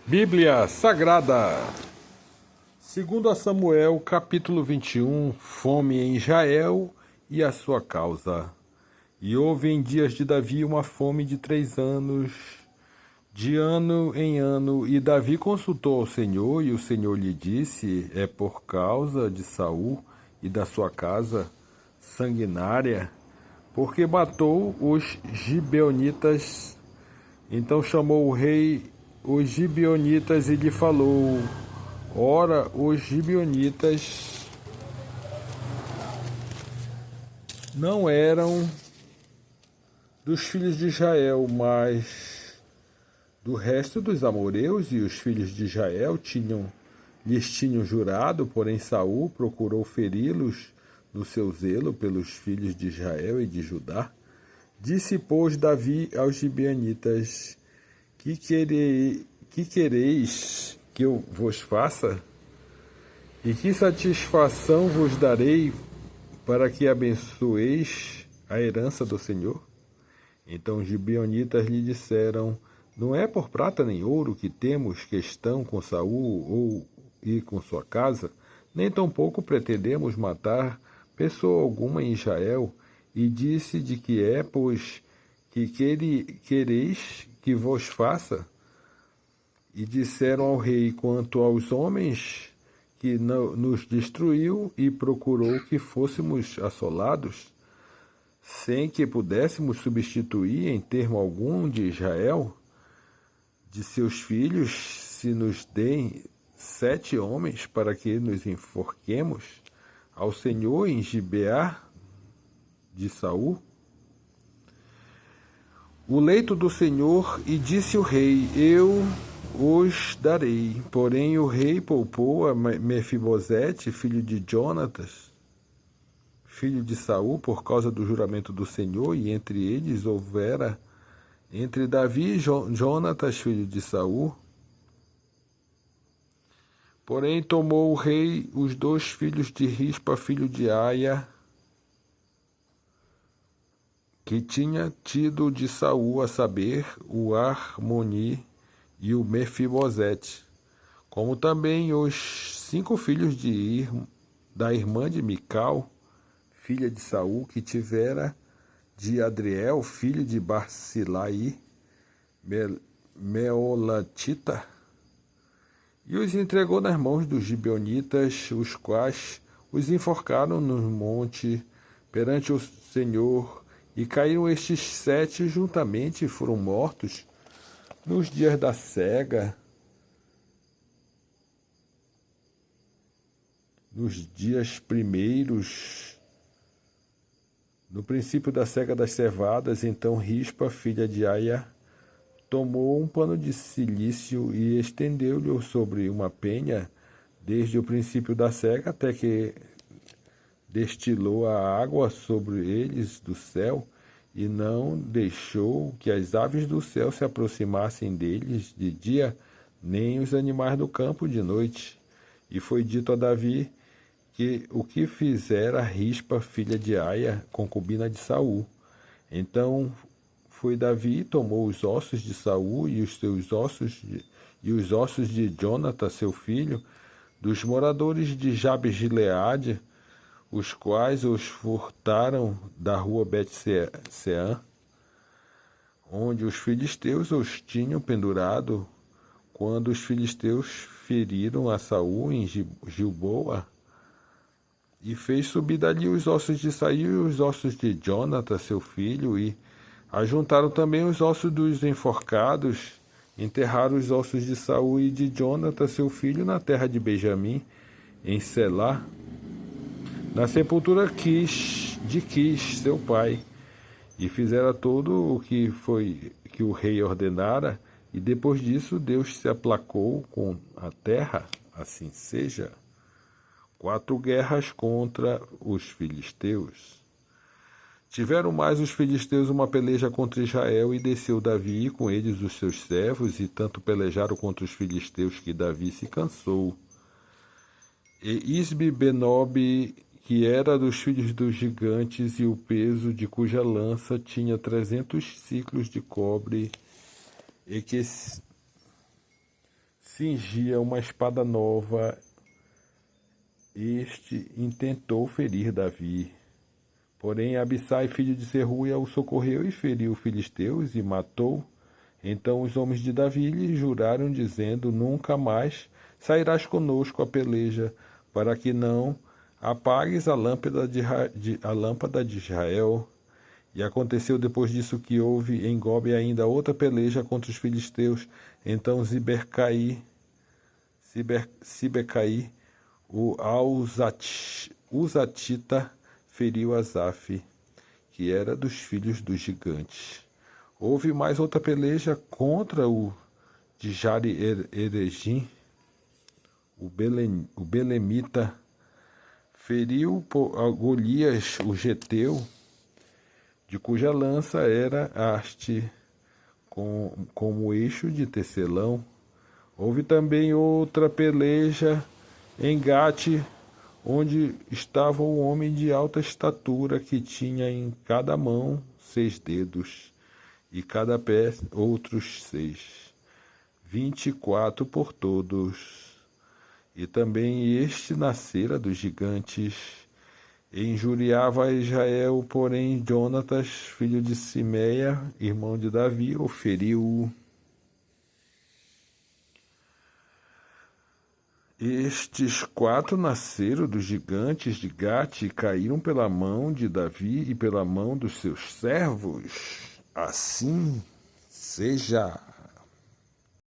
Bíblia Sagrada, segundo a Samuel, capítulo 21, fome em Israel e a sua causa. E houve em dias de Davi uma fome de 3 anos, de ano em ano, e Davi consultou ao Senhor, e o Senhor lhe disse: é por causa de Saul e da sua casa sanguinária, porque matou os gibeonitas. Então chamou o rei os gibeonitas e lhe falou: ora, os gibeonitas não eram dos filhos de Israel, mas do resto dos amoreus, e os filhos de Israel lhes tinham jurado, porém Saul procurou feri-los no seu zelo pelos filhos de Israel e de Judá. Disse, pois, Davi aos gibeonitas: que quereis que eu vos faça? E que satisfação vos darei para que abençoeis a herança do Senhor? Então os gibeonitas lhe disseram: não é por prata nem ouro que temos questão com Saul e com sua casa, nem tampouco pretendemos matar pessoa alguma em Israel. E disse de que é, pois, que quereis que vos faça? E disseram ao rei: quanto aos homens que nos destruiu e procurou que fôssemos assolados, sem que pudéssemos substituir em termo algum de Israel, de seus filhos, se nos deem 7 homens para que nos enforquemos ao Senhor em Gibeá de Saul? O leito do Senhor, e disse o rei: eu os darei. Porém o rei poupou a Mefibosete, filho de Jonatas, filho de Saul, por causa do juramento do Senhor, e entre eles houvera entre Davi e Jonatas, filho de Saul. Porém tomou o rei os 2 filhos de Rispa, filho de Aia, que tinha tido de Saul, a saber, o Armoni e o Mefibosete, como também os 5 filhos da irmã de Mical, filha de Saul, que tivera de Adriel, filho de Barsilai, Meolatita, e os entregou nas mãos dos gibeonitas, os quais os enforcaram no monte perante o Senhor. E caíram estes 7 juntamente e foram mortos nos dias da cega, nos dias primeiros, no princípio da cega das cevadas. Então Rispa, filha de Aia, tomou um pano de cilício e estendeu-lhe sobre uma penha, desde o princípio da cega até que destilou a água sobre eles do céu, e não deixou que as aves do céu se aproximassem deles de dia, nem os animais do campo de noite. E foi dito a Davi que o que fizera Rispa, filha de Aia, concubina de Saul. Então foi Davi e tomou os ossos de Saul e os ossos de Jonatã, seu filho, dos moradores de Jabes-Gileade, os quais os furtaram da rua Bet-Sean, onde os filisteus os tinham pendurado, quando os filisteus feriram a Saul em Gilboa. E fez subir dali os ossos de Saul e os ossos de Jonatã, seu filho, e ajuntaram também os ossos dos enforcados, enterraram os ossos de Saul e de Jonatã, seu filho, na terra de Benjamim, em Selá, na sepultura de Quis, seu pai. E fizera tudo o que o rei ordenara, e depois disso Deus se aplacou com a terra, assim seja. 4 guerras contra os filisteus. Tiveram mais os filisteus uma peleja contra Israel, e desceu Davi com eles os seus servos, e tanto pelejaram contra os filisteus que Davi se cansou. E Isbi-Benob, que era dos filhos dos gigantes, e o peso de cuja lança tinha 300 ciclos de cobre, e que cingia uma espada nova. Este intentou ferir Davi. Porém, Abissai, filho de Zeruia, o socorreu e feriu os filisteus e matou. Então os homens de Davi lhe juraram, dizendo: Nunca mais sairás conosco a peleja, para que não apagues a lâmpada de Israel. E aconteceu depois disso que houve em Gobe ainda outra peleja contra os filisteus. Então Sibecaí, o Uzatita, feriu Asaf, que era dos filhos dos gigantes. Houve mais outra peleja contra o de Jare-Erejim, o Belemita, feriu a Golias, o geteu, de cuja lança era haste como eixo de tecelão. Houve também outra peleja em Gate, onde estava um homem de alta estatura que tinha em cada mão 6 dedos, e cada pé outros 6, 24 por todos. E também este nascera dos gigantes. E injuriava a Israel, porém Jonatas, filho de Simeia, irmão de Davi, o feriu. Estes 4 nasceram dos gigantes de Gate e caíram pela mão de Davi e pela mão dos seus servos. Assim seja.